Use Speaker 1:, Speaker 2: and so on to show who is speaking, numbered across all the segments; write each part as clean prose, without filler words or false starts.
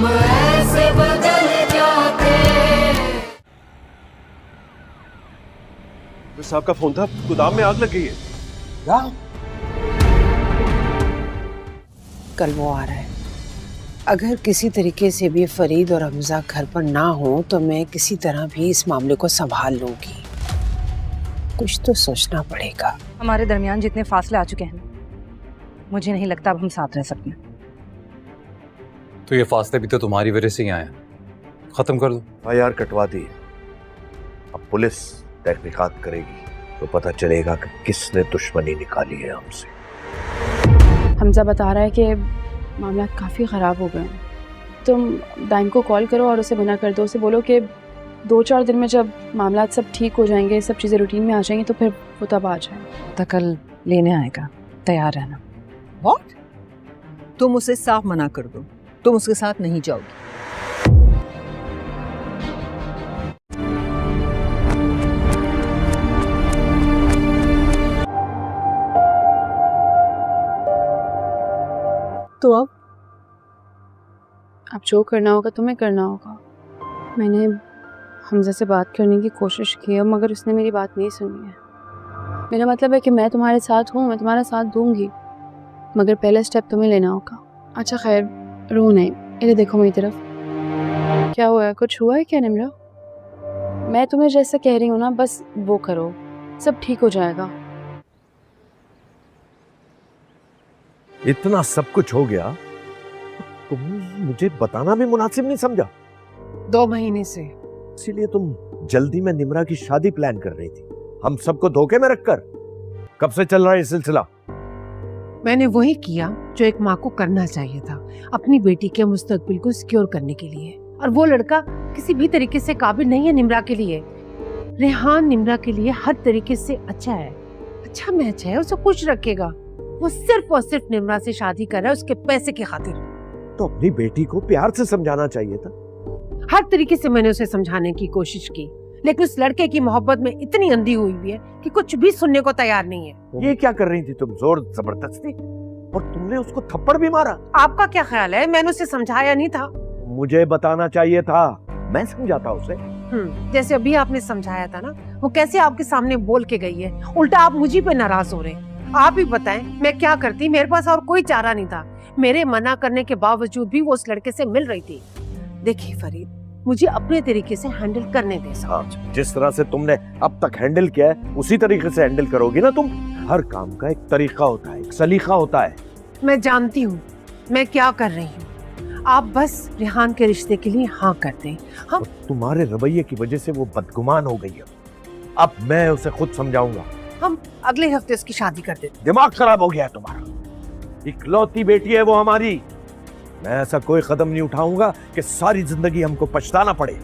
Speaker 1: हम ऐसे बदल जाते।
Speaker 2: साहब का फोन था, गोदाम में आग लग गई है।
Speaker 3: क्या?
Speaker 4: कल वो आ रहा है। अगर किसी तरीके से भी फरीद और हमजा घर पर ना हो तो मैं किसी तरह भी इस मामले को संभाल लूंगी। कुछ तो सोचना पड़ेगा।
Speaker 5: हमारे दरमियान जितने फासले आ चुके हैं, मुझे नहीं लगता अब हम साथ रह सकते।
Speaker 6: तो ये फासले भी तो तुम्हारी वजह से ही आए हैं। खत्म कर दो।
Speaker 3: यार कटवा दी। अब पुलिस तहकीकात करेगी तो पता चलेगा कि किसने दुश्मनी निकाली है हमसे।
Speaker 7: हमजा बता रहा है कि मामला काफ़ी ख़राब हो गए हैं। तुम दाइम को कॉल करो और उसे मना कर दो। उसे बोलो कि 2-4 दिन में जब मामला सब ठीक हो जाएंगे, सब चीज़ें रूटीन में आ जाएंगी तो फिर वो तब आ जाए।
Speaker 5: तो कल लेने आएगा, तैयार रहना।
Speaker 8: व्हाट? तुम उसे साफ मना कर दो, तुम उसके साथ नहीं जाओगी।
Speaker 7: तो अब जो करना होगा तुम्हें करना होगा। मैंने हमजा से बात करने की कोशिश की है मगर उसने मेरी बात नहीं सुनी है। मेरा मतलब है कि मैं तुम्हारे साथ हूँ, मैं तुम्हारा साथ दूंगी, मगर पहला स्टेप तुम्हें लेना होगा। अच्छा खैर, रो नहीं, इधर देखो मेरी तरफ। क्या हुआ है? कुछ हुआ है क्या निम्रा? मैं तुम्हें जैसा कह रही हूँ ना, बस वो करो, सब ठीक हो जाएगा।
Speaker 3: इतना सब कुछ हो गया, तुम मुझे बताना भी मुनासिब नहीं समझा।
Speaker 4: 2 महीने से
Speaker 3: इसीलिए तुम जल्दी में निम्रा की शादी प्लान कर रही थी, हम सबको धोखे में रखकर। कब से चल रहा है ये सिलसिला?
Speaker 4: मैंने वही किया जो एक माँ को करना चाहिए था, अपनी बेटी के मुस्तकबिल को सिक्योर करने के लिए। और वो लड़का किसी भी तरीके से काबिल नहीं है निम्रा के लिए। रेहान निम्रा के लिए हर तरीके से अच्छा है, अच्छा मैच है, उसे खुश रखेगा। वो सिर्फ और सिर्फ निम्रा से शादी कर रहा है उसके पैसे की खातिर।
Speaker 3: तो अपनी बेटी को प्यार से समझाना चाहिए था।
Speaker 4: हर तरीके से मैंने उसे समझाने की कोशिश की, लेकिन उस लड़के की मोहब्बत में इतनी अंधी हुई हुई है कि कुछ भी सुनने को तैयार नहीं है।
Speaker 3: ये क्या कर रही थी तुम? जोर जबरदस्ती? और तुमने उसको थप्पड़ भी मारा।
Speaker 4: आपका क्या ख्याल है? मैंने उसे समझाया नहीं था?
Speaker 3: मुझे बताना चाहिए था, मैं समझाता उसे।
Speaker 4: जैसे अभी आपने समझाया था ना, वो कैसे आपके सामने बोल के गई है। उल्टा आप मुझी पे नाराज हो रहे हैं। आप ही बताएं मैं क्या करती? मेरे पास और कोई चारा नहीं था। मेरे मना करने के बावजूद भी वो उस लड़के से मिल रही थी। देखिए फरीद, मुझे अपने तरीके से हैंडल करने दे।
Speaker 3: जिस तरह से तुमने अब तक हैंडल किया है उसी तरीके से हैंडल करोगी ना तुम। हर काम का एक तरीका होता है, एक सलीका होता है। मैं जानती हूँ मैं क्या कर रही हूँ। आप बस रेहान के रिश्ते के लिए हाँ कर दें। हम तुम्हारे रवैये की वजह से वो बदगुमान हो गई है। अब मैं उसे खुद समझाऊंगा। हम अगले हफ्ते उसकी शादी कर देते। दिमाग खराब हो गया है तुम्हारा। इकलौती बेटी है वो हमारी। मैं ऐसा कोई कदम नहीं उठाऊंगा कि सारी जिंदगी हमको पछताना पड़े।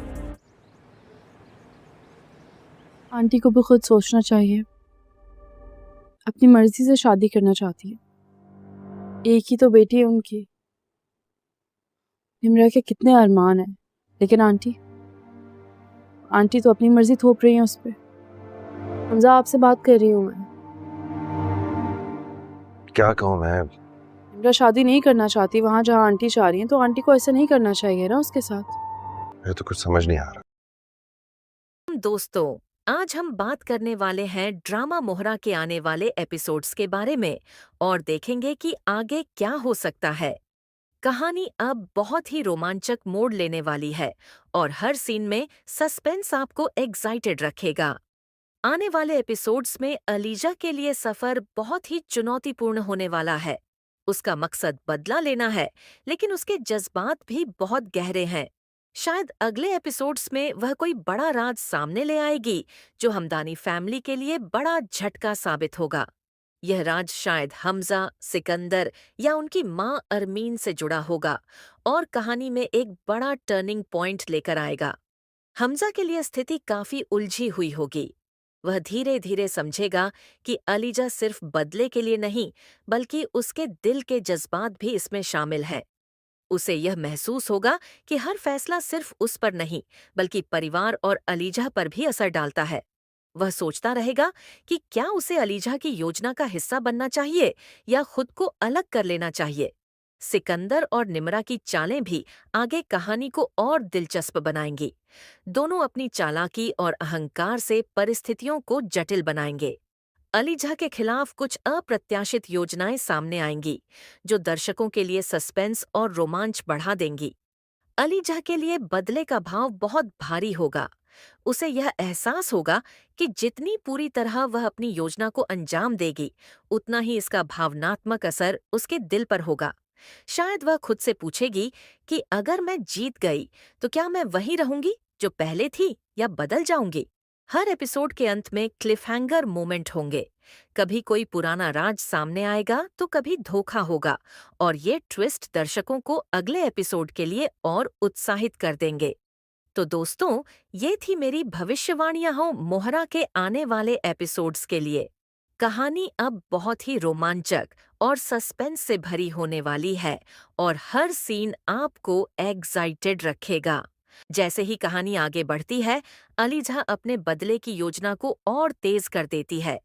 Speaker 7: आंटी को भी खुद सोचना चाहिए, अपनी मर्जी से शादी करना चाहती है। एक ही तो बेटी है उनकी। निम्रा के कितने अरमान है, लेकिन आंटी तो अपनी मर्जी थोप रही है उस पे। हमजा आपसे बात कर रही हूँ मैं।
Speaker 2: क्या कहूँ मैं?
Speaker 7: निम्रा शादी नहीं करना चाहती वहाँ जहाँ आंटी चाह रही है, तो आंटी को ऐसा नहीं करना चाहिए ना उसके साथ।
Speaker 2: मुझे तो कुछ समझ नहीं आ रहा।
Speaker 9: दोस्तों, आज हम बात करने वाले हैं ड्रामा मोहरा के आने वाले एपिसोड्स के बारे में और देखेंगे कि आगे क्या हो सकता है। कहानी अब बहुत ही रोमांचक मोड़ लेने वाली है और हर सीन में सस्पेंस आपको एक्साइटेड रखेगा। आने वाले एपिसोड्स में अलीजा के लिए सफर बहुत ही चुनौतीपूर्ण होने वाला है। उसका मकसद बदला लेना है, लेकिन उसके जज्बात भी बहुत गहरे हैं। शायद अगले एपिसोड्स में वह कोई बड़ा राज सामने ले आएगी जो हमदानी फैमिली के लिए बड़ा झटका साबित होगा। यह राज शायद हमजा, सिकंदर या उनकी माँ अरमीन से जुड़ा होगा और कहानी में एक बड़ा टर्निंग पॉइंट लेकर आएगा। हमजा के लिए स्थिति काफी उलझी हुई होगी। वह धीरे धीरे समझेगा कि अलीजा सिर्फ बदले के लिए नहीं, बल्कि उसके दिल के जज्बात भी इसमें शामिल हैं। उसे यह महसूस होगा कि हर फैसला सिर्फ उस पर नहीं, बल्कि परिवार और अलीजा पर भी असर डालता है। वह सोचता रहेगा कि क्या उसे अलीजा की योजना का हिस्सा बनना चाहिए या खुद को अलग कर लेना चाहिए। सिकंदर और निमरा की चालें भी आगे कहानी को और दिलचस्प बनाएंगी। दोनों अपनी चालाकी और अहंकार से परिस्थितियों को जटिल बनाएंगे। अलीजा के खिलाफ कुछ अप्रत्याशित योजनाएं सामने आएंगी, जो दर्शकों के लिए सस्पेंस और रोमांच बढ़ा देंगी। अलीजा के लिए बदले का भाव बहुत भारी होगा। उसे यह एहसास होगा कि जितनी पूरी तरह वह अपनी योजना को अंजाम देगी, उतना ही इसका भावनात्मक असर उसके दिल पर होगा। शायद वह खुद से पूछेगी कि अगर मैं जीत गई तो क्या मैं वही रहूंगी जो पहले थी या बदल जाऊंगी। हर एपिसोड के अंत में क्लिफहैंगर मोमेंट होंगे। कभी कोई पुराना राज सामने आएगा तो कभी धोखा होगा, और ये ट्विस्ट दर्शकों को अगले एपिसोड के लिए और उत्साहित कर देंगे। तो दोस्तों, ये थी मेरी भविष्यवाणियां हो मोहरा के आने वाले एपिसोड्स के लिए। कहानी अब बहुत ही रोमांचक और सस्पेंस से भरी होने वाली है, और हर सीन आपको एक्साइटेड रखेगा। जैसे ही कहानी आगे बढ़ती है, अलीजा अपने बदले की योजना को और तेज कर देती है।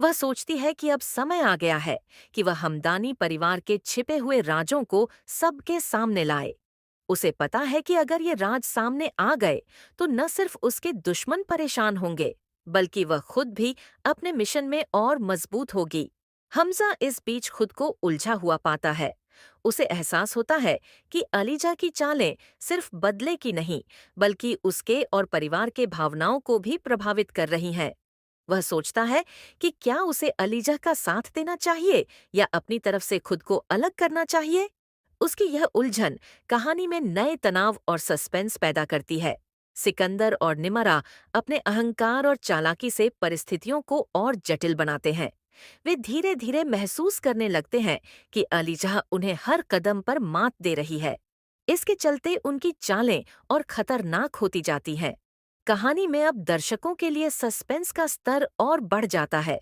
Speaker 9: वह सोचती है कि अब समय आ गया है कि वह हमदानी परिवार के छिपे हुए राजों को सबके सामने लाए। उसे पता है कि अगर ये राज सामने आ गए तो न सिर्फ उसके दुश्मन परेशान होंगे, बल्कि वह खुद भी अपने मिशन में और मजबूत होगी। हमजा इस बीच खुद को उलझा हुआ पाता है। उसे एहसास होता है कि अलीजा की चालें सिर्फ बदले की नहीं, बल्कि उसके और परिवार के भावनाओं को भी प्रभावित कर रही हैं। वह सोचता है कि क्या उसे अलीजा का साथ देना चाहिए या अपनी तरफ से खुद को अलग करना चाहिए। उसकी यह उलझन कहानी में नए तनाव और सस्पेंस पैदा करती है। सिकंदर और निमरा अपने अहंकार और चालाकी से परिस्थितियों को और जटिल बनाते हैं। वे धीरे धीरे महसूस करने लगते हैं कि अलीजा उन्हें हर कदम पर मात दे रही है। इसके चलते उनकी चालें और खतरनाक होती जाती हैं। कहानी में अब दर्शकों के लिए सस्पेंस का स्तर और बढ़ जाता है।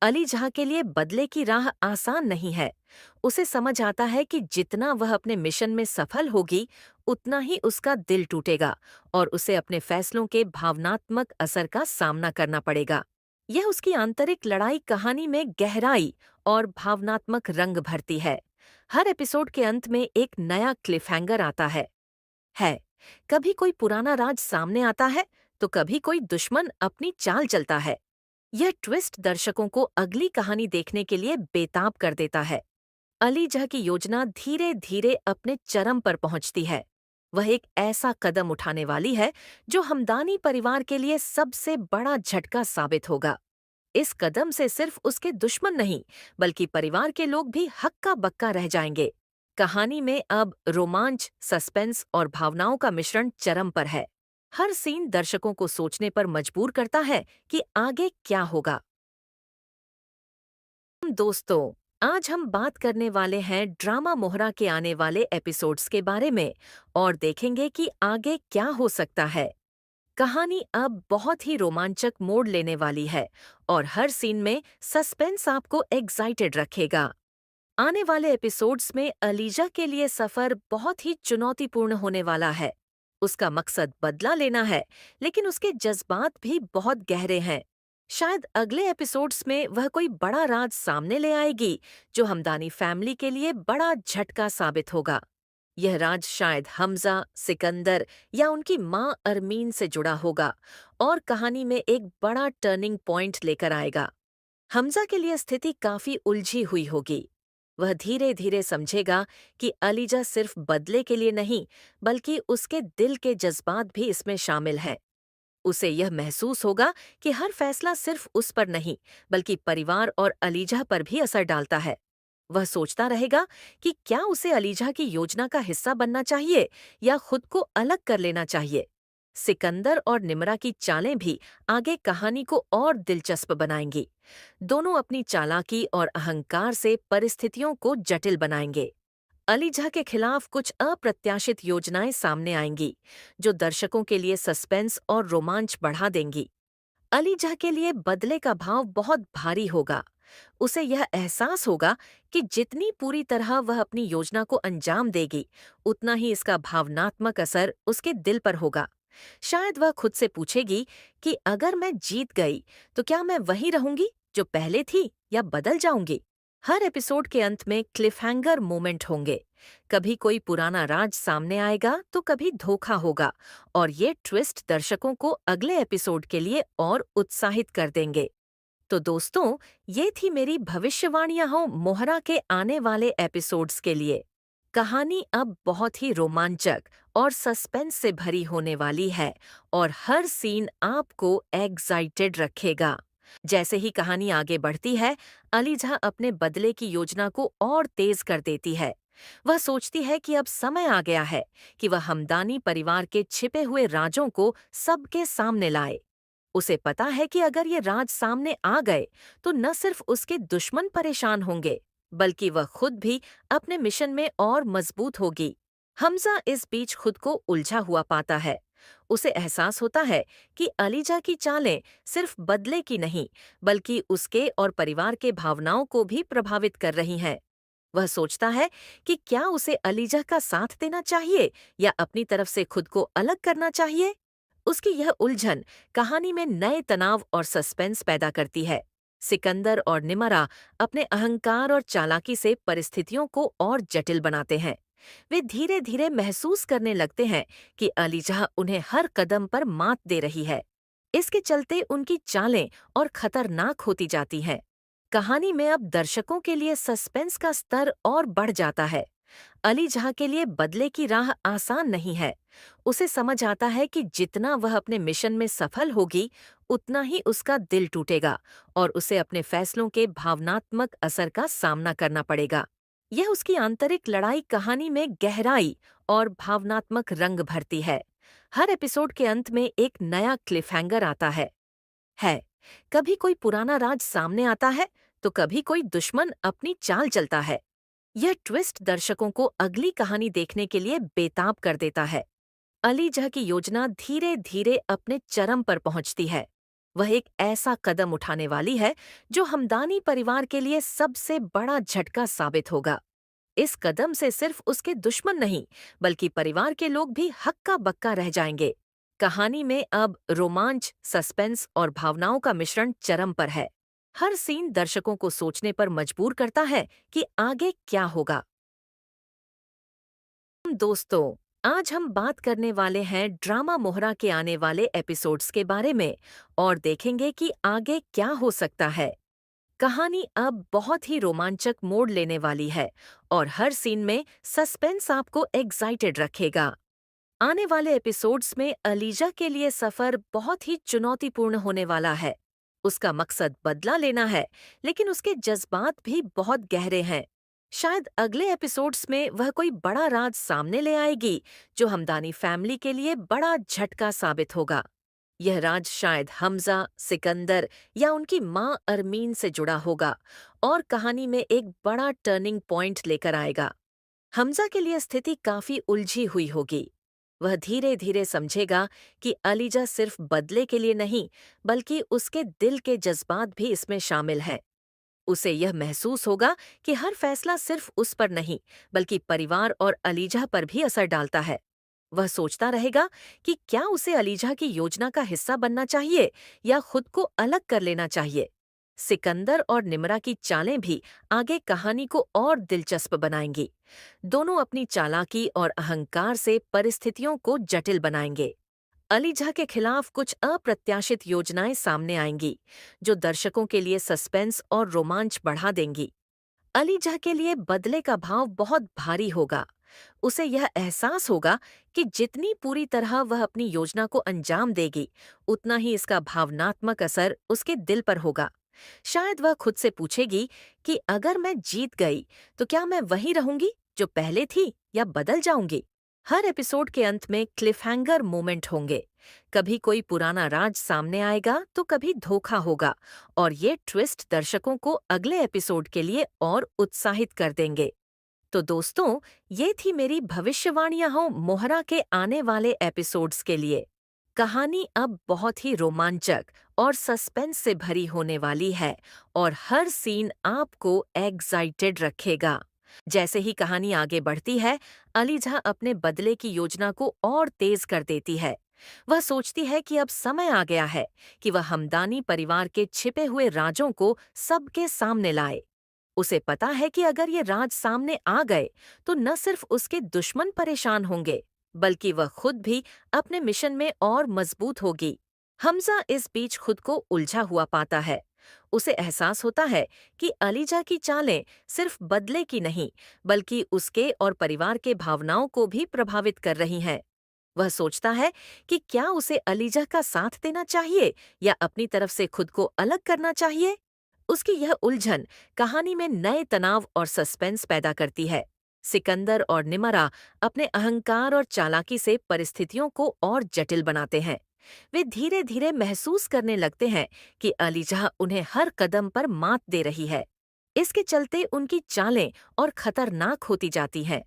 Speaker 9: अलीजा के लिए बदले की राह आसान नहीं है। उसे समझ आता है कि जितना वह अपने मिशन में सफल होगी, उतना ही उसका दिल टूटेगा और उसे अपने फैसलों के भावनात्मक असर का सामना करना पड़ेगा। यह उसकी आंतरिक लड़ाई कहानी में गहराई और भावनात्मक रंग भरती है। हर एपिसोड के अंत में एक नया क्लिफहैंगर आता है। कभी कोई पुराना राज सामने आता है तो कभी कोई दुश्मन अपनी चाल चलता है। यह ट्विस्ट दर्शकों को अगली कहानी देखने के लिए बेताब कर देता है। अलीजा की योजना धीरे धीरे अपने चरम पर पहुंचती है। वह एक ऐसा कदम उठाने वाली है जो हमदानी परिवार के लिए सबसे बड़ा झटका साबित होगा। इस कदम से सिर्फ उसके दुश्मन नहीं, बल्कि परिवार के लोग भी हक्का बक्का रह जाएंगे। कहानी में अब रोमांच, सस्पेंस और भावनाओं का मिश्रण चरम पर है। हर सीन दर्शकों को सोचने पर मजबूर करता है कि आगे क्या होगा। दोस्तों, आज हम बात करने वाले हैं ड्रामा मोहरा के आने वाले एपिसोड्स के बारे में और देखेंगे कि आगे क्या हो सकता है। कहानी अब बहुत ही रोमांचक मोड़ लेने वाली है और हर सीन में सस्पेंस आपको एक्साइटेड रखेगा। आने वाले एपिसोड्स में अलीजा के लिए सफर बहुत ही चुनौतीपूर्ण होने वाला है। उसका मकसद बदला लेना है, लेकिन उसके जज्बात भी बहुत गहरे हैं। शायद अगले एपिसोड्स में वह कोई बड़ा राज सामने ले आएगी जो हमदानी फैमिली के लिए बड़ा झटका साबित होगा। यह राज शायद हमजा, सिकंदर या उनकी माँ अरमीन से जुड़ा होगा और कहानी में एक बड़ा टर्निंग पॉइंट लेकर आएगा। हमजा के लिए स्थिति काफी उलझी हुई होगी। वह धीरे धीरे समझेगा कि अलीजा सिर्फ बदले के लिए नहीं, बल्कि उसके दिल के जज्बात भी इसमें शामिल हैं। उसे यह महसूस होगा कि हर फैसला सिर्फ उस पर नहीं, बल्कि परिवार और अलीजा पर भी असर डालता है। वह सोचता रहेगा कि क्या उसे अलीजा की योजना का हिस्सा बनना चाहिए या खुद को अलग कर लेना चाहिए। सिकंदर और निमरा की चालें भी आगे कहानी को और दिलचस्प बनाएंगी। दोनों अपनी चालाकी और अहंकार से परिस्थितियों को जटिल बनाएंगे। अलीजा के खिलाफ कुछ अप्रत्याशित योजनाएं सामने आएंगी, जो दर्शकों के लिए सस्पेंस और रोमांच बढ़ा देंगी। अलीजा के लिए बदले का भाव बहुत भारी होगा। उसे यह एहसास होगा कि जितनी पूरी तरह वह अपनी योजना को अंजाम देगी, उतना ही इसका भावनात्मक असर उसके दिल पर होगा। शायद वह खुद से पूछेगी कि अगर मैं जीत गई तो क्या मैं वही रहूंगी जो पहले थी या बदल जाऊंगी। हर एपिसोड के अंत में क्लिफहैंगर मोमेंट होंगे। कभी कोई पुराना राज सामने आएगा तो कभी धोखा होगा, और ये ट्विस्ट दर्शकों को अगले एपिसोड के लिए और उत्साहित कर देंगे। तो दोस्तों, ये थी मेरी भविष्यवाणियां हो मोहरा के आने वाले एपिसोड्स के लिए। कहानी अब बहुत ही रोमांचक और सस्पेंस से भरी होने वाली है, और हर सीन आपको एक्साइटेड रखेगा। जैसे ही कहानी आगे बढ़ती है, अलीजा अपने बदले की योजना को और तेज कर देती है। वह सोचती है कि अब समय आ गया है कि वह हमदानी परिवार के छिपे हुए राजों को सबके सामने लाए। उसे पता है कि अगर ये राज सामने आ गए तो न सिर्फ उसके दुश्मन परेशान होंगे, बल्कि वह खुद भी अपने मिशन में और मजबूत होगी। हमजा इस बीच खुद को उलझा हुआ पाता है। उसे एहसास होता है कि अलीजा की चालें सिर्फ बदले की नहीं, बल्कि उसके और परिवार के भावनाओं को भी प्रभावित कर रही हैं। वह सोचता है कि क्या उसे अलीजा का साथ देना चाहिए या अपनी तरफ से खुद को अलग करना चाहिए। उसकी यह उलझन कहानी में नए तनाव और सस्पेंस पैदा करती है। सिकंदर और निमरा अपने अहंकार और चालाकी से परिस्थितियों को और जटिल बनाते हैं। वे धीरे धीरे महसूस करने लगते हैं कि अलीजा उन्हें हर कदम पर मात दे रही है। इसके चलते उनकी चालें और खतरनाक होती जाती हैं। कहानी में अब दर्शकों के लिए सस्पेंस का स्तर और बढ़ जाता है। अलीजा के लिए बदले की राह आसान नहीं है। उसे समझ आता है कि जितना वह अपने मिशन में सफल होगी, उतना ही उसका दिल टूटेगा और उसे अपने फैसलों के भावनात्मक असर का सामना करना पड़ेगा। यह उसकी आंतरिक लड़ाई कहानी में गहराई और भावनात्मक रंग भरती है। हर एपिसोड के अंत में एक नया क्लिफहैंगर आता है। कभी कोई पुराना राज सामने आता है तो कभी कोई दुश्मन अपनी चाल चलता है। यह ट्विस्ट दर्शकों को अगली कहानी देखने के लिए बेताब कर देता है। अलीजा की योजना धीरे धीरे अपने चरम पर पहुंचती है। वह एक ऐसा कदम उठाने वाली है जो हमदानी परिवार के लिए सबसे बड़ा झटका साबित होगा। इस कदम से सिर्फ उसके दुश्मन नहीं, बल्कि परिवार के लोग भी हक्का बक्का रह जाएंगे। कहानी में अब रोमांच, सस्पेंस और भावनाओं का मिश्रण चरम पर है। हर सीन दर्शकों को सोचने पर मजबूर करता है कि आगे क्या होगा। दोस्तों, आज हम बात करने वाले हैं ड्रामा मोहरा के आने वाले एपिसोड्स के बारे में, और देखेंगे कि आगे क्या हो सकता है। कहानी अब बहुत ही रोमांचक मोड़ लेने वाली है, और हर सीन में सस्पेंस आपको एक्साइटेड रखेगा। आने वाले एपिसोड्स में अलीजा के लिए सफर बहुत ही चुनौतीपूर्ण होने वाला है। उसका मकसद बदला लेना है, लेकिन उसके जज्बात भी बहुत गहरे हैं। शायद अगले एपिसोड्स में वह कोई बड़ा राज सामने ले आएगी जो हमदानी फैमिली के लिए बड़ा झटका साबित होगा। यह राज शायद हमजा, सिकंदर या उनकी माँ अरमीन से जुड़ा होगा और कहानी में एक बड़ा टर्निंग पॉइंट लेकर आएगा। हमजा के लिए स्थिति काफी उलझी हुई होगी। वह धीरे धीरे समझेगा कि अलीजा सिर्फ बदले के लिए नहीं, बल्कि उसके दिल के जज्बात भी इसमें शामिल हैं। उसे यह महसूस होगा कि हर फैसला सिर्फ उस पर नहीं, बल्कि परिवार और अलीजा पर भी असर डालता है। वह सोचता रहेगा कि क्या उसे अलीजा की योजना का हिस्सा बनना चाहिए या खुद को अलग कर लेना चाहिए। सिकंदर और निमरा की चालें भी आगे कहानी को और दिलचस्प बनाएंगी। दोनों अपनी चालाकी और अहंकार से परिस्थितियों को जटिल बनाएंगे। अलीजा के खिलाफ कुछ अप्रत्याशित योजनाएं सामने आएंगी, जो दर्शकों के लिए सस्पेंस और रोमांच बढ़ा देंगी। अलीजा के लिए बदले का भाव बहुत भारी होगा। उसे यह एहसास होगा कि जितनी पूरी तरह वह अपनी योजना को अंजाम देगी, उतना ही इसका भावनात्मक असर उसके दिल पर होगा। शायद वह खुद से पूछेगी कि अगर मैं जीत गई तो क्या मैं वही रहूंगी जो पहले थी, या बदल जाऊंगी। हर एपिसोड के अंत में क्लिफहैंगर मोमेंट होंगे। कभी कोई पुराना राज सामने आएगा तो कभी धोखा होगा, और ये ट्विस्ट दर्शकों को अगले एपिसोड के लिए और उत्साहित कर देंगे। तो दोस्तों, ये थी मेरी भविष्यवाणियां हो मोहरा के आने वाले एपिसोड्स के लिए। कहानी अब बहुत ही रोमांचक और सस्पेंस से भरी होने वाली है, और हर सीन आपको एक्साइटेड रखेगा। जैसे ही कहानी आगे बढ़ती है, अलीजा अपने बदले की योजना को और तेज कर देती है। वह सोचती है कि अब समय आ गया है कि वह हमदानी परिवार के छिपे हुए राजों को सबके सामने लाए। उसे पता है कि अगर ये राज सामने आ गए तो न सिर्फ उसके दुश्मन परेशान होंगे, बल्कि वह खुद भी अपने मिशन में और मजबूत होगी। हमजा इस बीच खुद को उलझा हुआ पाता है। उसे एहसास होता है कि अलीजा की चालें सिर्फ बदले की नहीं, बल्कि उसके और परिवार के भावनाओं को भी प्रभावित कर रही हैं। वह सोचता है कि क्या उसे अलीजा का साथ देना चाहिए या अपनी तरफ से खुद को अलग करना चाहिए। उसकी यह उलझन कहानी में नए तनाव और सस्पेंस पैदा करती है। सिकंदर और निमरा अपने अहंकार और चालाकी से परिस्थितियों को और जटिल बनाते हैं। वे धीरे धीरे महसूस करने लगते हैं कि अलीजा उन्हें हर कदम पर मात दे रही है। इसके चलते उनकी चालें और खतरनाक होती जाती हैं।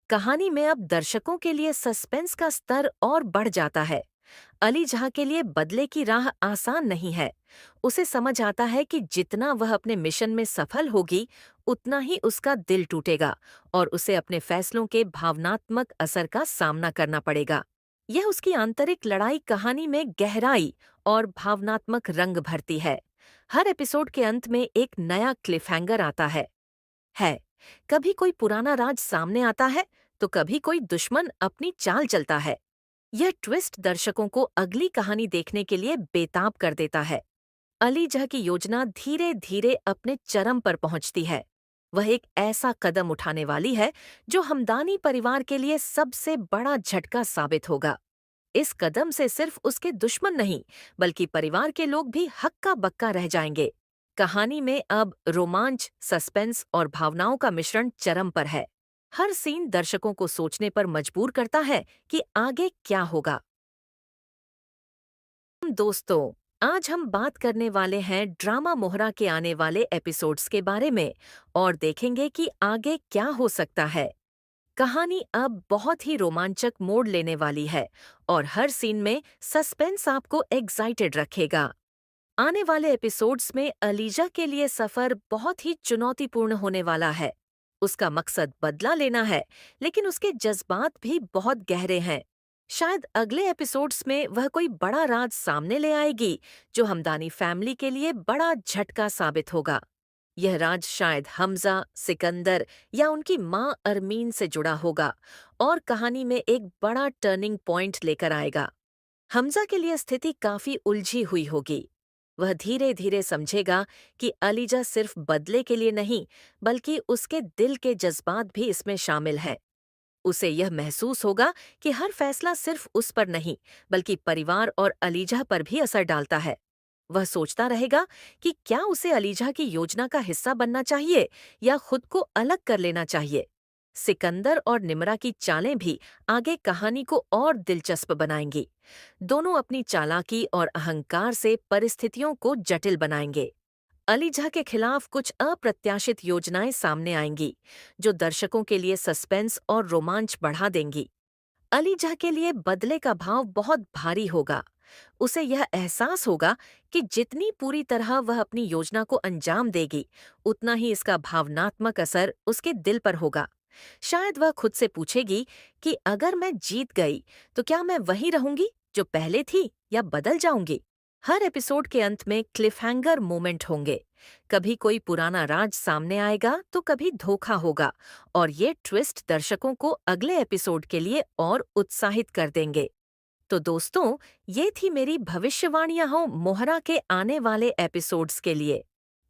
Speaker 9: कहानी में अब दर्शकों के लिए सस्पेंस का स्तर और बढ़ जाता है। अलीजा के लिए बदले की राह आसान नहीं है। उसे समझ आता है कि जितना वह अपने मिशन में सफल होगी, उतना ही उसका दिल टूटेगा और उसे अपने फैसलों के भावनात्मक असर का सामना करना पड़ेगा। यह उसकी आंतरिक लड़ाई कहानी में गहराई और भावनात्मक रंग भरती है। हर एपिसोड के अंत में एक नया क्लिफहैंगर आता है। कभी कोई पुराना राज सामने आता है तो कभी कोई दुश्मन अपनी चाल चलता है। यह ट्विस्ट दर्शकों को अगली कहानी देखने के लिए बेताब कर देता है। अलीजा की योजना धीरे धीरे अपने चरम पर पहुंचती है। वह एक ऐसा कदम उठाने वाली है जो हमदानी परिवार के लिए सबसे बड़ा झटका साबित होगा। इस कदम से सिर्फ उसके दुश्मन नहीं, बल्कि परिवार के लोग भी हक्का बक्का रह जाएंगे। कहानी में अब रोमांच, सस्पेंस और भावनाओं का मिश्रण चरम पर है। हर सीन दर्शकों को सोचने पर मजबूर करता है कि आगे क्या होगा। दोस्तों, आज हम बात करने वाले हैं ड्रामा मोहरा के आने वाले एपिसोड्स के बारे में और देखेंगे कि आगे क्या हो सकता है। कहानी अब बहुत ही रोमांचक मोड़ लेने वाली है और हर सीन में सस्पेंस आपको एक्साइटेड रखेगा। आने वाले एपिसोड्स में अलीजा के लिए सफर बहुत ही चुनौतीपूर्ण होने वाला है। उसका मकसद बदला लेना है, लेकिन उसके जज्बात भी बहुत गहरे हैं। शायद अगले एपिसोड्स में वह कोई बड़ा राज सामने ले आएगी जो हमदानी फैमिली के लिए बड़ा झटका साबित होगा। यह राज शायद हमजा, सिकंदर या उनकी माँ अरमीन से जुड़ा होगा और कहानी में एक बड़ा टर्निंग पॉइंट लेकर आएगा। हमजा के लिए स्थिति काफी उलझी हुई होगी। वह धीरे धीरे समझेगा कि अलीजा सिर्फ बदले के लिए नहीं, बल्कि उसके दिल के जज्बात भी इसमें शामिल हैं। उसे यह महसूस होगा कि हर फैसला सिर्फ उस पर नहीं, बल्कि परिवार और अलीजा पर भी असर डालता है। वह सोचता रहेगा कि क्या उसे अलीजा की योजना का हिस्सा बनना चाहिए या खुद को अलग कर लेना चाहिए। सिकंदर और निमरा की चालें भी आगे कहानी को और दिलचस्प बनाएंगी। दोनों अपनी चालाकी और अहंकार से परिस्थितियों को जटिल बनाएंगे। अलीजा के खिलाफ कुछ अप्रत्याशित योजनाएं सामने आएंगी, जो दर्शकों के लिए सस्पेंस और रोमांच बढ़ा देंगी। अलीजा के लिए बदले का भाव बहुत भारी होगा। उसे यह एहसास होगा कि जितनी पूरी तरह वह अपनी योजना को अंजाम देगी, उतना ही इसका भावनात्मक असर उसके दिल पर होगा। शायद वह खुद से पूछेगी कि अगर मैं जीत गई तो क्या मैं वही रहूंगी जो पहले थी या बदल जाऊंगी। हर एपिसोड के अंत में क्लिफहैंगर मोमेंट होंगे। कभी कोई पुराना राज सामने आएगा तो कभी धोखा होगा और ये ट्विस्ट दर्शकों को अगले एपिसोड के लिए और उत्साहित कर देंगे। तो दोस्तों, ये थी मेरी भविष्यवाणियां मोहरा के आने वाले एपिसोड्स के लिए।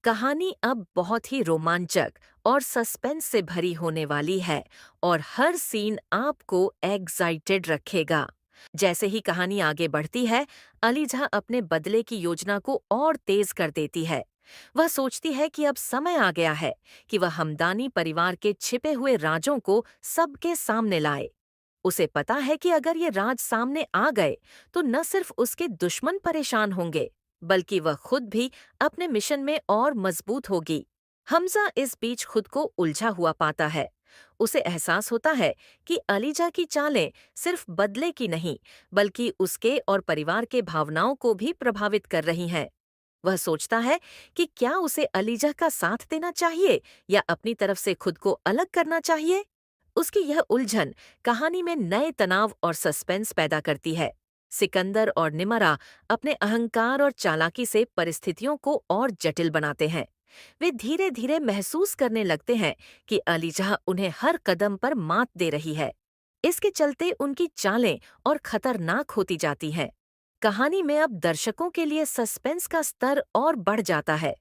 Speaker 9: कहानी अब बहुत ही रोमांचक और सस्पेंस से भरी होने वाली है और हर सीन आपको एक्साइटेड रखेगा। जैसे ही कहानी आगे बढ़ती है, अलीजा अपने बदले की योजना को और तेज कर देती है। वह सोचती है कि अब समय आ गया है कि वह हमदानी परिवार के छिपे हुए राजों को सबके सामने लाए। उसे पता है कि अगर ये राज सामने आ गए तो न सिर्फ उसके दुश्मन परेशान होंगे, बल्कि वह खुद भी अपने मिशन में और मजबूत होगी। हमजा इस बीच खुद को उलझा हुआ पाता है। उसे एहसास होता है कि अलीजा की चालें सिर्फ बदले की नहीं, बल्कि उसके और परिवार के भावनाओं को भी प्रभावित कर रही हैं। वह सोचता है कि क्या उसे अलीजा का साथ देना चाहिए या अपनी तरफ से खुद को अलग करना चाहिए। उसकी यह उलझन कहानी में नए तनाव और सस्पेंस पैदा करती है। सिकंदर और निमरा अपने अहंकार और चालाकी से परिस्थितियों को और जटिल बनाते हैं। वे धीरे धीरे महसूस करने लगते हैं कि अलीजा उन्हें हर कदम पर मात दे रही है। इसके चलते उनकी चालें और खतरनाक होती जाती हैं। कहानी में अब दर्शकों के लिए सस्पेंस का स्तर और बढ़ जाता है।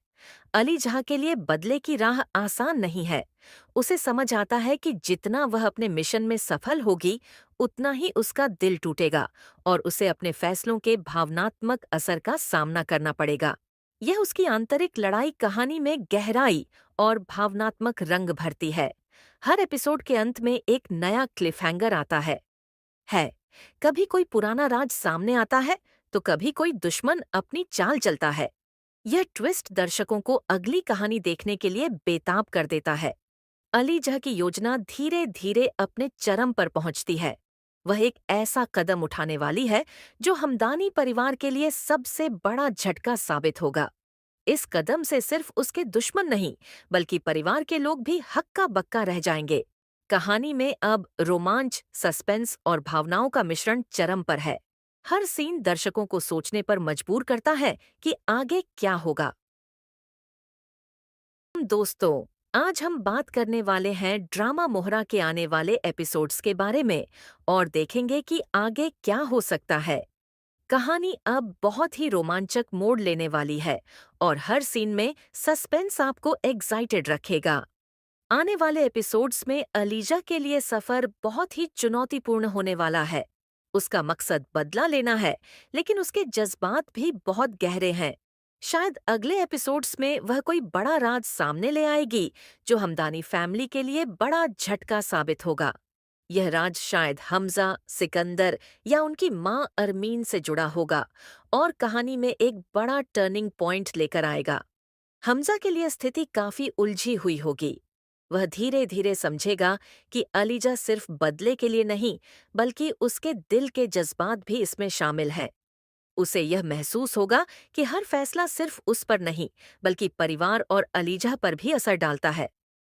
Speaker 9: अलीजा के लिए बदले की राह आसान नहीं है। उसे समझ आता है कि जितना वह अपने मिशन में सफल होगी, उतना ही उसका दिल टूटेगा और उसे अपने फैसलों के भावनात्मक असर का सामना करना पड़ेगा। यह उसकी आंतरिक लड़ाई कहानी में गहराई और भावनात्मक रंग भरती है। हर एपिसोड के अंत में एक नया क्लिफहैंगर आता है। कभी कोई पुराना राज सामने आता है तो कभी कोई दुश्मन अपनी चाल चलता है। यह ट्विस्ट दर्शकों को अगली कहानी देखने के लिए बेताब कर देता है। अलीजा की योजना धीरे धीरे अपने चरम पर पहुंचती है। वह एक ऐसा कदम उठाने वाली है जो हमदानी परिवार के लिए सबसे बड़ा झटका साबित होगा। इस कदम से सिर्फ उसके दुश्मन नहीं, बल्कि परिवार के लोग भी हक्का बक्का रह जाएंगे। कहानी में अब रोमांच, सस्पेंस और भावनाओं का मिश्रण चरम पर है। हर सीन दर्शकों को सोचने पर मजबूर करता है कि आगे क्या होगा। दोस्तों, आज हम बात करने वाले हैं ड्रामा मोहरा के आने वाले एपिसोड्स के बारे में और देखेंगे कि आगे क्या हो सकता है। कहानी अब बहुत ही रोमांचक मोड़ लेने वाली है और हर सीन में सस्पेंस आपको एक्साइटेड रखेगा। आने वाले एपिसोड्स में अलीजा के लिए सफर बहुत ही चुनौतीपूर्ण होने वाला है। उसका मकसद बदला लेना है, लेकिन उसके जज्बात भी बहुत गहरे हैं। शायद अगले एपिसोड्स में वह कोई बड़ा राज सामने ले आएगी जो हमदानी फैमिली के लिए बड़ा झटका साबित होगा। यह राज शायद हमजा, सिकंदर या उनकी माँ अरमीन से जुड़ा होगा और कहानी में एक बड़ा टर्निंग पॉइंट लेकर आएगा। हमजा के लिए स्थिति काफी उलझी हुई होगी। वह धीरे धीरे समझेगा कि अलीजा सिर्फ बदले के लिए नहीं, बल्कि उसके दिल के जज्बात भी इसमें शामिल हैं। उसे यह महसूस होगा कि हर फैसला सिर्फ उस पर नहीं, बल्कि परिवार और अलीजा पर भी असर डालता है।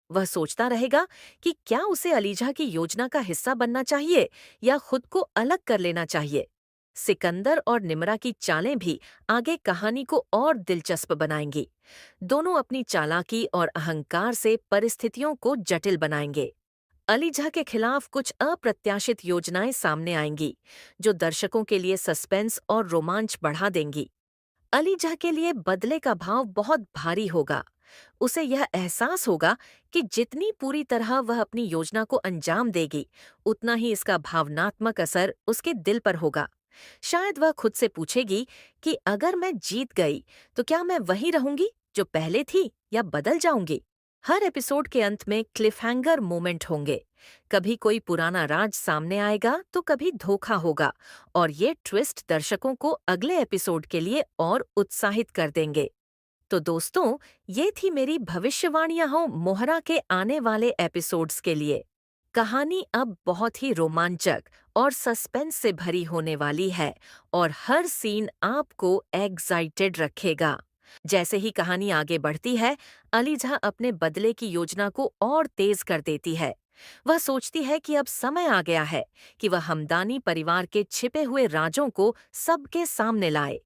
Speaker 9: वह सोचता रहेगा कि क्या उसे अलीजा की योजना का हिस्सा बनना चाहिए या खुद को अलग कर लेना चाहिए। सिकंदर और निमरा की चालें भी आगे कहानी को और दिलचस्प बनाएंगी। दोनों अपनी चालाकी और अहंकार से परिस्थितियों को जटिल बनाएंगे। अलीजा के खिलाफ कुछ अप्रत्याशित योजनाएं सामने आएंगी, जो दर्शकों के लिए सस्पेंस और रोमांच बढ़ा देंगी। अलीजा के लिए बदले का भाव बहुत भारी होगा। उसे यह एहसास होगा कि जितनी पूरी तरह वह अपनी योजना को अंजाम देगी, उतना ही इसका भावनात्मक असर उसके दिल पर होगा। शायद वह खुद से पूछेगी कि अगर मैं जीत गई तो क्या मैं वही रहूंगी जो पहले थी या बदल जाऊंगी। हर एपिसोड के अंत में क्लिफहैंगर मोमेंट होंगे। कभी कोई पुराना राज सामने आएगा तो कभी धोखा होगा और ये ट्विस्ट दर्शकों को अगले एपिसोड के लिए और उत्साहित कर देंगे। तो दोस्तों, ये थी मेरी भविष्यवाणियां मोहरा के आने वाले एपिसोड्स के लिए। कहानी अब बहुत ही रोमांचक और सस्पेंस से भरी होने वाली है और हर सीन आपको एक्साइटेड रखेगा। जैसे ही कहानी आगे बढ़ती है, अलीजा अपने बदले की योजना को और तेज कर देती है। वह सोचती है कि अब समय आ गया है कि वह हमदानी परिवार के छिपे हुए राजों को सबके सामने लाए।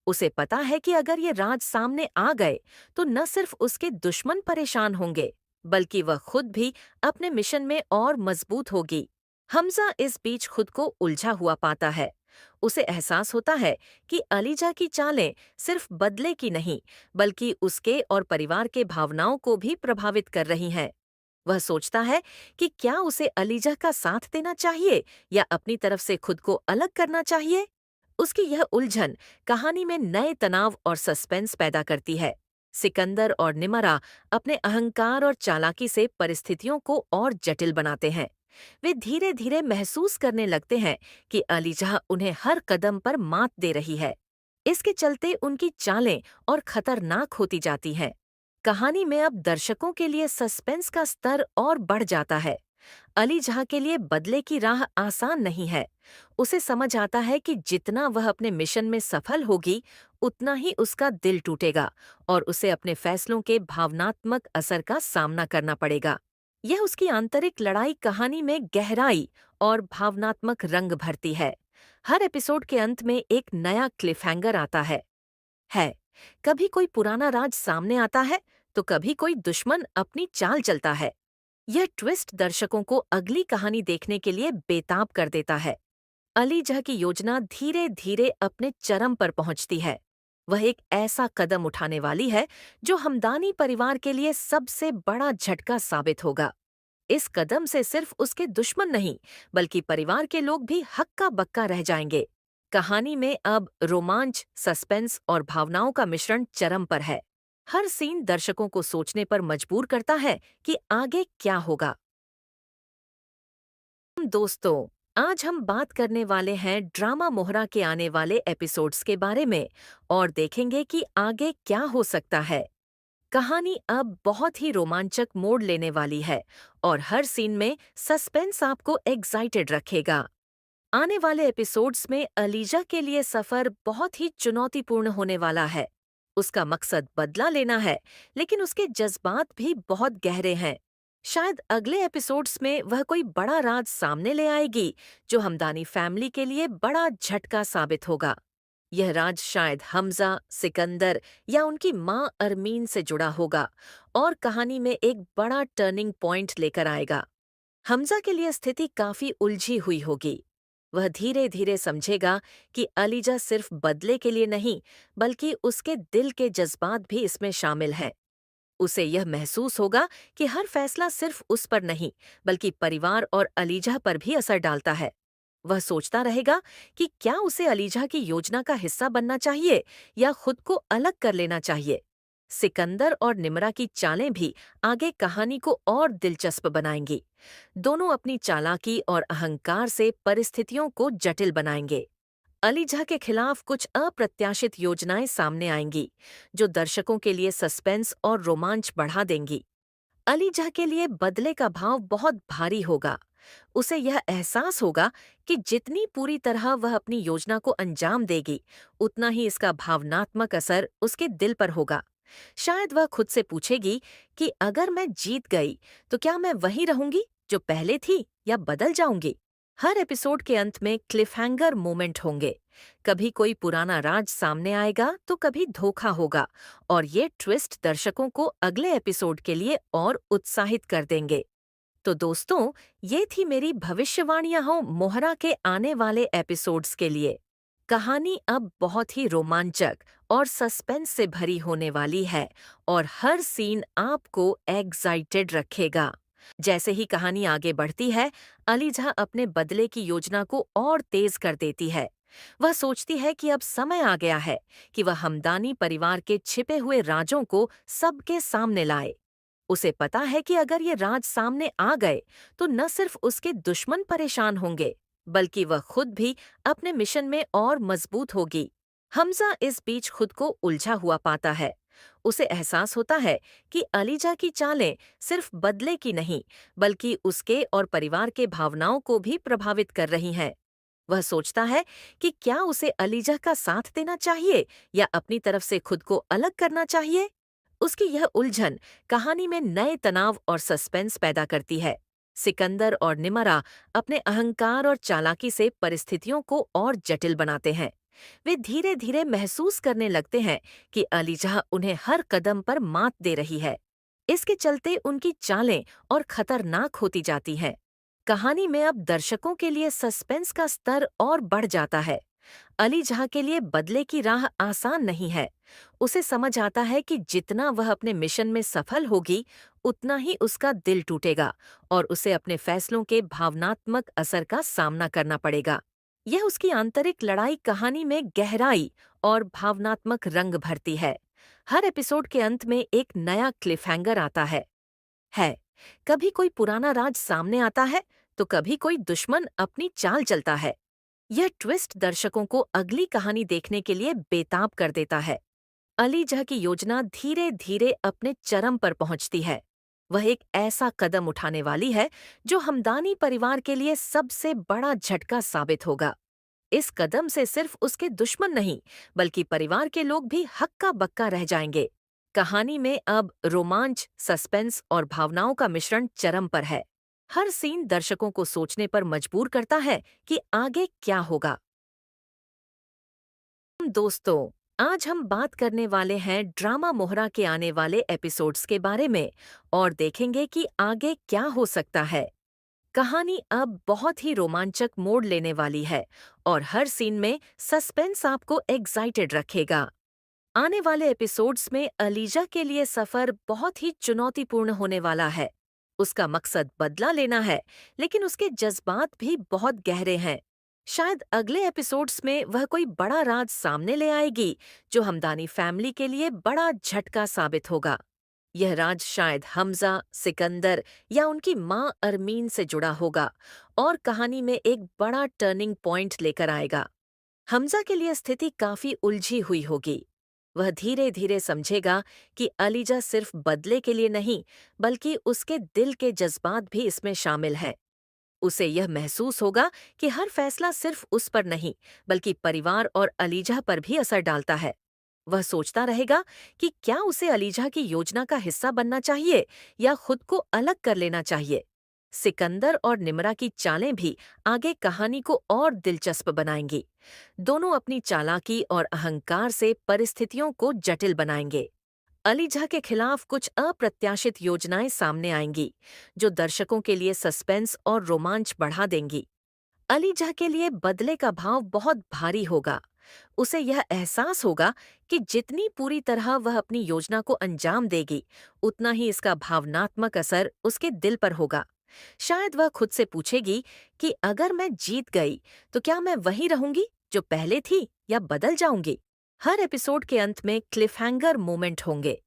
Speaker 9: उसे पता है कि अगर ये राज सामने आ गए तो न सिर्फ उसके दुश्मन परेशान होंगे, बल्कि वह खुद भी अपने मिशन में और मजबूत होगी। हमजा इस बीच खुद को उलझा हुआ पाता है। उसे एहसास होता है कि अलीजा की चालें सिर्फ बदले की नहीं, बल्कि उसके और परिवार के भावनाओं को भी प्रभावित कर रही हैं। वह सोचता है कि क्या उसे अलीजा का साथ देना चाहिए या अपनी तरफ से खुद को अलग करना चाहिए। उसकी यह उलझन कहानी में नए तनाव और सस्पेंस पैदा करती है। सिकंदर और निमरा अपने अहंकार और चालाकी से परिस्थितियों को और जटिल बनाते हैं। वे धीरे धीरे महसूस करने लगते हैं कि अलीजा उन्हें हर कदम पर मात दे रही है। इसके चलते उनकी चालें और खतरनाक होती जाती हैं। कहानी में अब दर्शकों के लिए सस्पेंस का स्तर और बढ़ जाता है। अलीजा के लिए बदले की राह आसान नहीं है। उसे समझ आता है कि जितना वह अपने मिशन में सफल होगी, उतना ही उसका दिल टूटेगा और उसे अपने फैसलों के भावनात्मक असर का सामना करना पड़ेगा। यह उसकी आंतरिक लड़ाई कहानी में गहराई और भावनात्मक रंग भरती है। हर एपिसोड के अंत में एक नया क्लिफहैंगर आता है। कभी कोई पुराना राज सामने आता है तो कभी कोई दुश्मन अपनी चाल चलता है। यह ट्विस्ट दर्शकों को अगली कहानी देखने के लिए बेताब कर देता है। अलीजह की योजना धीरे धीरे अपने चरम पर पहुंचती है। वह एक ऐसा कदम उठाने वाली है जो हमदानी परिवार के लिए सबसे बड़ा झटका साबित होगा। इस कदम से सिर्फ उसके दुश्मन नहीं, बल्कि परिवार के लोग भी हक्का बक्का रह जाएंगे। कहानी में अब रोमांच, सस्पेंस और भावनाओं का मिश्रण चरम पर है। हर सीन दर्शकों को सोचने पर मजबूर करता है कि आगे क्या होगा। दोस्तों, आज हम बात करने वाले हैं ड्रामा मोहरा के आने वाले एपिसोड्स के बारे में और देखेंगे कि आगे क्या हो सकता है। कहानी अब बहुत ही रोमांचक मोड़ लेने वाली है और हर सीन में सस्पेंस आपको एक्साइटेड रखेगा। आने वाले एपिसोड्स में अलीजा के लिए सफर बहुत ही चुनौतीपूर्ण होने वाला है। उसका मकसद बदला लेना है, लेकिन उसके जज्बात भी बहुत गहरे हैं। शायद अगले एपिसोड्स में वह कोई बड़ा राज सामने ले आएगी जो हमदानी फैमिली के लिए बड़ा झटका साबित होगा। यह राज शायद हमजा, सिकंदर या उनकी माँ अरमीन से जुड़ा होगा और कहानी में एक बड़ा टर्निंग पॉइंट लेकर आएगा। हमजा के लिए स्थिति काफी उलझी हुई होगी। वह धीरे धीरे समझेगा कि अलीजा सिर्फ बदले के लिए नहीं, बल्कि उसके दिल के जज्बात भी इसमें शामिल हैं। उसे यह महसूस होगा कि हर फैसला सिर्फ उस पर नहीं, बल्कि परिवार और अलीजा पर भी असर डालता है। वह सोचता रहेगा कि क्या उसे अलीजा की योजना का हिस्सा बनना चाहिए या खुद को अलग कर लेना चाहिए। सिकंदर और निमरा की चालें भी आगे कहानी को और दिलचस्प बनाएंगी। दोनों अपनी चालाकी और अहंकार से परिस्थितियों को जटिल बनाएंगे। अलीजा के खिलाफ कुछ अप्रत्याशित योजनाएं सामने आएंगी, जो दर्शकों के लिए सस्पेंस और रोमांच बढ़ा देंगी। अलीजा के लिए बदले का भाव बहुत भारी होगा। उसे यह एहसास होगा कि जितनी पूरी तरह वह अपनी योजना को अंजाम देगी, उतना ही इसका भावनात्मक असर उसके दिल पर होगा। शायद वह खुद से पूछेगी कि अगर मैं जीत गई तो क्या मैं वही रहूंगी जो पहले थी या बदल जाऊंगी। हर एपिसोड के अंत में क्लिफहैंगर मोमेंट होंगे। कभी कोई पुराना राज सामने आएगा तो कभी धोखा होगा और ये ट्विस्ट दर्शकों को अगले एपिसोड के लिए और उत्साहित कर देंगे। तो दोस्तों, ये थी मेरी भविष्यवाणियां मोहरा के आने वाले एपिसोड्स के लिए। कहानी अब बहुत ही रोमांचक और सस्पेंस से भरी होने वाली है और हर सीन आपको एक्साइटेड रखेगा। जैसे ही कहानी आगे बढ़ती है, अलीजा अपने बदले की योजना को और तेज कर देती है। वह सोचती है कि अब समय आ गया है कि वह हमदानी परिवार के छिपे हुए राजों को सबके सामने लाए। उसे पता है कि अगर ये राज सामने आ गए तो न सिर्फ उसके दुश्मन परेशान होंगे, बल्कि वह खुद भी अपने मिशन में और मजबूत होगी। हमजा इस बीच खुद को उलझा हुआ पाता है। उसे एहसास होता है कि अलीजा की चालें सिर्फ बदले की नहीं, बल्कि उसके और परिवार के भावनाओं को भी प्रभावित कर रही हैं। वह सोचता है कि क्या उसे अलीजा का साथ देना चाहिए या अपनी तरफ से खुद को अलग करना चाहिए। उसकी यह उलझन कहानी में नए तनाव और सस्पेंस पैदा करती है। सिकंदर और निमरा अपने अहंकार और चालाकी से परिस्थितियों को और जटिल बनाते हैं। वे धीरे धीरे महसूस करने लगते हैं कि अलीजा उन्हें हर कदम पर मात दे रही है। इसके चलते उनकी चालें और खतरनाक होती जाती हैं। कहानी में अब दर्शकों के लिए सस्पेंस का स्तर और बढ़ जाता है। अलीजा के लिए बदले की राह आसान नहीं है। उसे समझ आता है कि जितना वह अपने मिशन में सफल होगी, उतना ही उसका दिल टूटेगा और उसे अपने फैसलों के भावनात्मक असर का सामना करना पड़ेगा। यह उसकी आंतरिक लड़ाई कहानी में गहराई और भावनात्मक रंग भरती है। हर एपिसोड के अंत में एक नया क्लिफहैंगर आता है। कभी कोई पुराना राज सामने आता है तो कभी कोई दुश्मन अपनी चाल चलता है। यह ट्विस्ट दर्शकों को अगली कहानी देखने के लिए बेताब कर देता है। अलीजा की योजना धीरे धीरे अपने चरम पर पहुंचती है। वह एक ऐसा कदम उठाने वाली है जो हमदानी परिवार के लिए सबसे बड़ा झटका साबित होगा। इस कदम से सिर्फ उसके दुश्मन नहीं, बल्कि परिवार के लोग भी हक्का बक्का रह जाएंगे। कहानी में अब रोमांच, सस्पेंस और भावनाओं का मिश्रण चरम पर है। हर सीन दर्शकों को सोचने पर मजबूर करता है कि आगे क्या होगा। दोस्तों, आज हम बात करने वाले हैं ड्रामा मोहरा के आने वाले एपिसोड्स के बारे में और देखेंगे कि आगे क्या हो सकता है। कहानी अब बहुत ही रोमांचक मोड़ लेने वाली है और हर सीन में सस्पेंस आपको एक्साइटेड रखेगा। आने वाले एपिसोड्स में अलीजा के लिए सफर बहुत ही चुनौतीपूर्ण होने वाला है। उसका मकसद बदला लेना है, लेकिन उसके जज्बात भी बहुत गहरे हैं। शायद अगले एपिसोड्स में वह कोई बड़ा राज सामने ले आएगी जो हमदानी फैमिली के लिए बड़ा झटका साबित होगा। यह राज शायद हमजा, सिकंदर या उनकी माँ अरमीन से जुड़ा होगा और कहानी में एक बड़ा टर्निंग पॉइंट लेकर आएगा। हमजा के लिए स्थिति काफी उलझी हुई होगी। वह धीरे धीरे समझेगा कि अलीजा सिर्फ बदले के लिए नहीं, बल्कि उसके दिल के जज्बात भी इसमें शामिल हैं। उसे यह महसूस होगा कि हर फैसला सिर्फ उस पर नहीं, बल्कि परिवार और अलीजा पर भी असर डालता है। वह सोचता रहेगा कि क्या उसे अलीजा की योजना का हिस्सा बनना चाहिए या खुद को अलग कर लेना चाहिए। सिकंदर और निमरा की चालें भी आगे कहानी को और दिलचस्प बनाएंगी। दोनों अपनी चालाकी और अहंकार से परिस्थितियों को जटिल बनाएंगे। अलीजा के खिलाफ कुछ अप्रत्याशित योजनाएं सामने आएंगी, जो दर्शकों के लिए सस्पेंस और रोमांच बढ़ा देंगी। अलीजा के लिए बदले का भाव बहुत भारी होगा। उसे यह एहसास होगा कि जितनी पूरी तरह वह अपनी योजना को अंजाम देगी, उतना ही इसका भावनात्मक असर उसके दिल पर होगा। शायद वह खुद से पूछेगी कि अगर मैं जीत गई तो क्या मैं वही रहूंगी जो पहले थी या बदल जाऊंगी। हर एपिसोड के अंत में क्लिफहैंगर मोमेंट होंगे।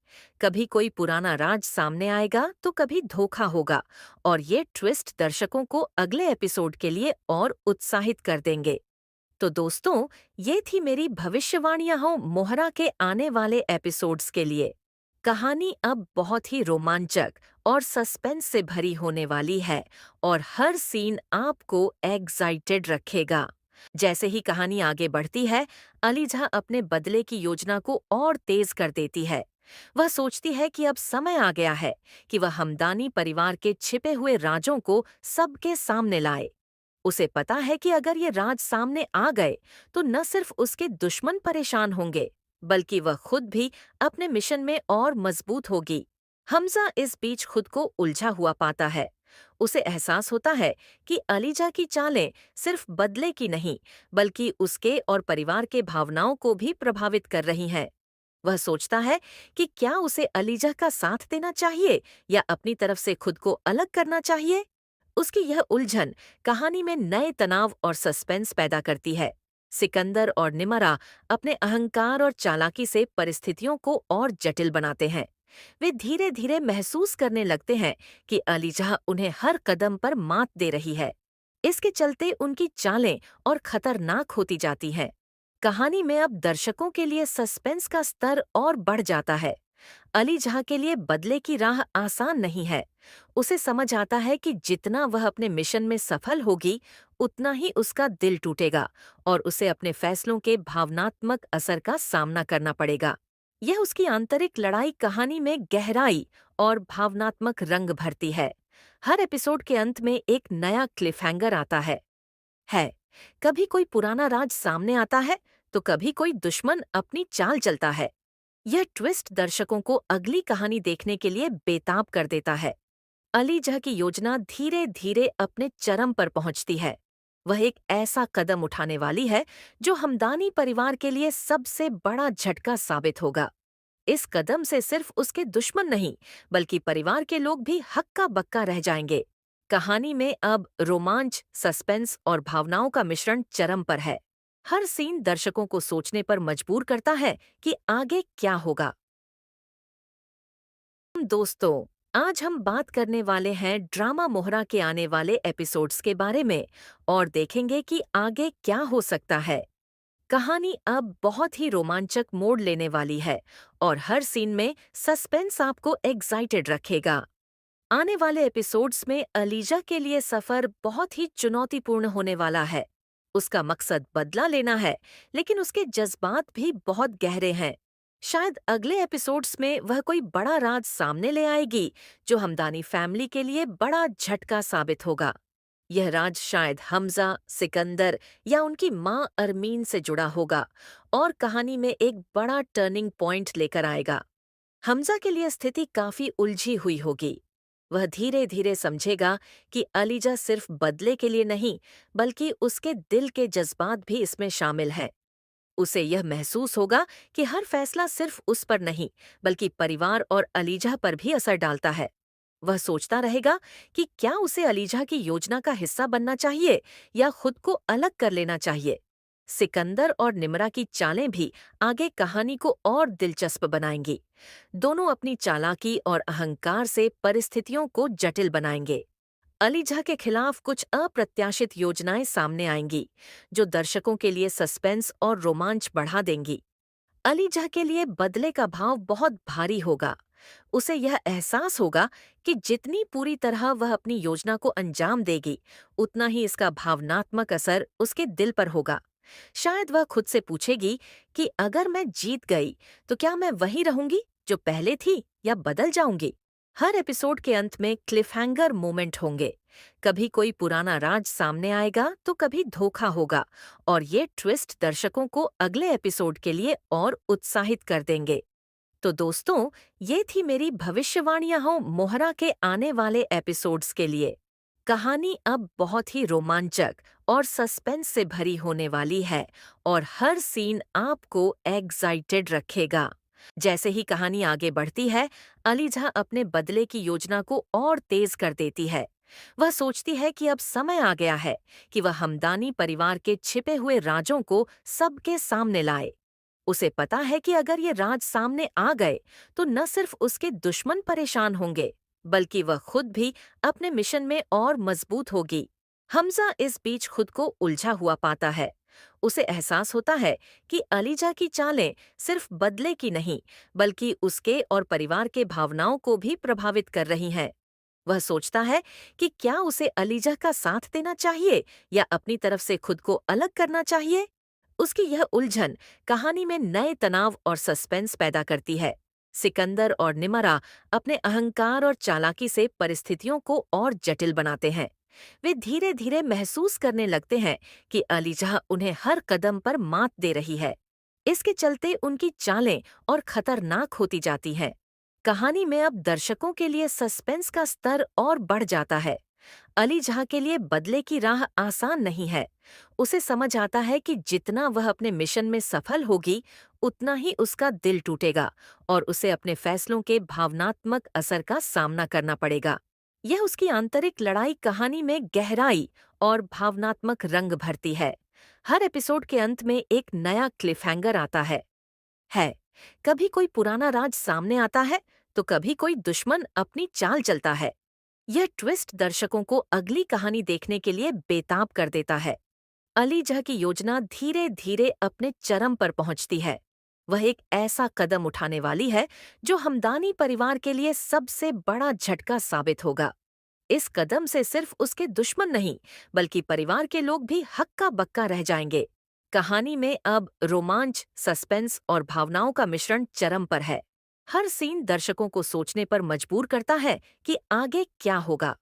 Speaker 9: कभी कोई पुराना राज सामने आएगा तो कभी धोखा होगा और ये ट्विस्ट दर्शकों को अगले एपिसोड के लिए और उत्साहित कर देंगे। तो दोस्तों, ये थी मेरी भविष्यवाणियां हो मोहरा के आने वाले एपिसोड्स के लिए। कहानी अब बहुत ही रोमांचक और सस्पेंस से भरी होने वाली है और हर सीन आपको एक्साइटेड रखेगा। जैसे ही कहानी आगे बढ़ती है, अलीजा अपने बदले की योजना को और तेज कर देती है। वह सोचती है कि अब समय आ गया है कि वह हमदानी परिवार के छिपे हुए राजों को सबके सामने लाए। उसे पता है कि अगर ये राज सामने आ गए तो न सिर्फ उसके दुश्मन परेशान होंगे, बल्कि वह खुद भी अपने मिशन में और मजबूत होगी। हमजा इस बीच खुद को उलझा हुआ पाता है। उसे एहसास होता है कि अलीजा की चालें सिर्फ बदले की नहीं, बल्कि उसके और परिवार के भावनाओं को भी प्रभावित कर रही हैं। वह सोचता है कि क्या उसे अलीजा का साथ देना चाहिए या अपनी तरफ से खुद को अलग करना चाहिए। उसकी यह उलझन कहानी में नए तनाव और सस्पेंस पैदा करती है। सिकंदर और निमरा अपने अहंकार और चालाकी से परिस्थितियों को और जटिल बनाते हैं। वे धीरे धीरे महसूस करने लगते हैं कि अलीजा उन्हें हर कदम पर मात दे रही है। इसके चलते उनकी चालें और खतरनाक होती जाती हैं। कहानी में अब दर्शकों के लिए सस्पेंस का स्तर और बढ़ जाता है। अलीजा के लिए बदले की राह आसान नहीं है। उसे समझ आता है कि जितना वह अपने मिशन में सफल होगी, उतना ही उसका दिल टूटेगा और उसे अपने फैसलों के भावनात्मक असर का सामना करना पड़ेगा। यह उसकी आंतरिक लड़ाई कहानी में गहराई और भावनात्मक रंग भरती है। हर एपिसोड के अंत में एक नया क्लिफहैंगर आता है। कभी कोई पुराना राज सामने आता है तो कभी कोई दुश्मन अपनी चाल चलता है। यह ट्विस्ट दर्शकों को अगली कहानी देखने के लिए बेताब कर देता है। अलीजा की योजना धीरे धीरे अपने चरम पर पहुंचती है। वह एक ऐसा कदम उठाने वाली है जो हमदानी परिवार के लिए सबसे बड़ा झटका साबित होगा। इस कदम से सिर्फ उसके दुश्मन नहीं, बल्कि परिवार के लोग भी हक्का बक्का रह जाएंगे। कहानी में अब रोमांच, सस्पेंस और भावनाओं का मिश्रण चरम पर है। हर सीन दर्शकों को सोचने पर मजबूर करता है कि आगे क्या होगा। दोस्तों, आज हम बात करने वाले हैं ड्रामा मोहरा के आने वाले एपिसोड्स के बारे में और देखेंगे कि आगे क्या हो सकता है। कहानी अब बहुत ही रोमांचक मोड़ लेने वाली है और हर सीन में सस्पेंस आपको एक्साइटेड रखेगा। आने वाले एपिसोड्स में अलीजा के लिए सफर बहुत ही चुनौतीपूर्ण होने वाला है। उसका मकसद बदला लेना है, लेकिन उसके जज्बात भी बहुत गहरे हैं। शायद अगले एपिसोड्स में वह कोई बड़ा राज सामने ले आएगी जो हमदानी फैमिली के लिए बड़ा झटका साबित होगा। यह राज शायद हमजा, सिकंदर या उनकी माँ अरमीन से जुड़ा होगा और कहानी में एक बड़ा टर्निंग पॉइंट लेकर आएगा। हमजा के लिए स्थिति काफी उलझी हुई होगी। वह धीरे धीरे समझेगा कि अलीजा सिर्फ बदले के लिए नहीं, बल्कि उसके दिल के जज्बात भी इसमें शामिल हैं। उसे यह महसूस होगा कि हर फैसला सिर्फ उस पर नहीं, बल्कि परिवार और अलीजा पर भी असर डालता है। वह सोचता रहेगा कि क्या उसे अलीजा की योजना का हिस्सा बनना चाहिए या खुद को अलग कर लेना चाहिए। सिकंदर और निमरा की चालें भी आगे कहानी को और दिलचस्प बनाएंगी। दोनों अपनी चालाकी और अहंकार से परिस्थितियों को जटिल बनाएंगे। अलीजा के खिलाफ कुछ अप्रत्याशित योजनाएं सामने आएंगी, जो दर्शकों के लिए सस्पेंस और रोमांच बढ़ा देंगी। अलीजा के लिए बदले का भाव बहुत भारी होगा। उसे यह एहसास होगा कि जितनी पूरी तरह वह अपनी योजना को अंजाम देगी, उतना ही इसका भावनात्मक असर उसके दिल पर होगा। शायद वह खुद से पूछेगी कि अगर मैं जीत गई तो क्या मैं वही रहूंगी जो पहले थी या बदल जाऊंगी। हर एपिसोड के अंत में क्लिफहैंगर मोमेंट होंगे। कभी कोई पुराना राज सामने आएगा तो कभी धोखा होगा, और ये ट्विस्ट दर्शकों को अगले एपिसोड के लिए और उत्साहित कर देंगे। तो दोस्तों, ये थी मेरी भविष्यवाणियां हो मोहरा के आने वाले एपिसोड्स के लिए। कहानी अब बहुत ही रोमांचक और सस्पेंस से भरी होने वाली है और हर सीन आपको एक्साइटेड रखेगा। जैसे ही कहानी आगे बढ़ती है, अलीजा अपने बदले की योजना को और तेज कर देती है। वह सोचती है कि अब समय आ गया है कि वह हमदानी परिवार के छिपे हुए राजों को सबके सामने लाए। उसे पता है कि अगर ये राज सामने आ गए तो न सिर्फ उसके दुश्मन परेशान होंगे, बल्कि वह खुद भी अपने मिशन में और मजबूत होगी। हमजा इस बीच खुद को उलझा हुआ पाता है। उसे एहसास होता है कि अलीजा की चालें सिर्फ बदले की नहीं, बल्कि उसके और परिवार के भावनाओं को भी प्रभावित कर रही हैं। वह सोचता है कि क्या उसे अलीजा का साथ देना चाहिए या अपनी तरफ से खुद को अलग करना चाहिए। उसकी यह उलझन कहानी में नए तनाव और सस्पेंस पैदा करती है। सिकंदर और निमरा अपने अहंकार और चालाकी से परिस्थितियों को और जटिल बनाते हैं। वे धीरे धीरे महसूस करने लगते हैं कि अलीजा उन्हें हर कदम पर मात दे रही है। इसके चलते उनकी चालें और खतरनाक होती जाती हैं। कहानी में अब दर्शकों के लिए सस्पेंस का स्तर और बढ़ जाता है। अलीजा के लिए बदले की राह आसान नहीं है। उसे समझ आता है कि जितना वह अपने मिशन में सफल होगी, उतना ही उसका दिल टूटेगा और उसे अपने फैसलों के भावनात्मक असर का सामना करना पड़ेगा। यह उसकी आंतरिक लड़ाई कहानी में गहराई और भावनात्मक रंग भरती है। हर एपिसोड के अंत में एक नया क्लिफहैंगर आता है। कभी कोई पुराना राज सामने आता है तो कभी कोई दुश्मन अपनी चाल चलता है। यह ट्विस्ट दर्शकों को अगली कहानी देखने के लिए बेताब कर देता है। अलीजा की योजना धीरे धीरे अपने चरम पर पहुंचती है। वह एक ऐसा कदम उठाने वाली है जो हमदानी परिवार के लिए सबसे बड़ा झटका साबित होगा। इस कदम से सिर्फ उसके दुश्मन नहीं, बल्कि परिवार के लोग भी हक्का बक्का रह जाएंगे। कहानी में अब रोमांच, सस्पेंस और भावनाओं का मिश्रण चरम पर है। हर सीन दर्शकों को सोचने पर मजबूर करता है कि आगे क्या होगा।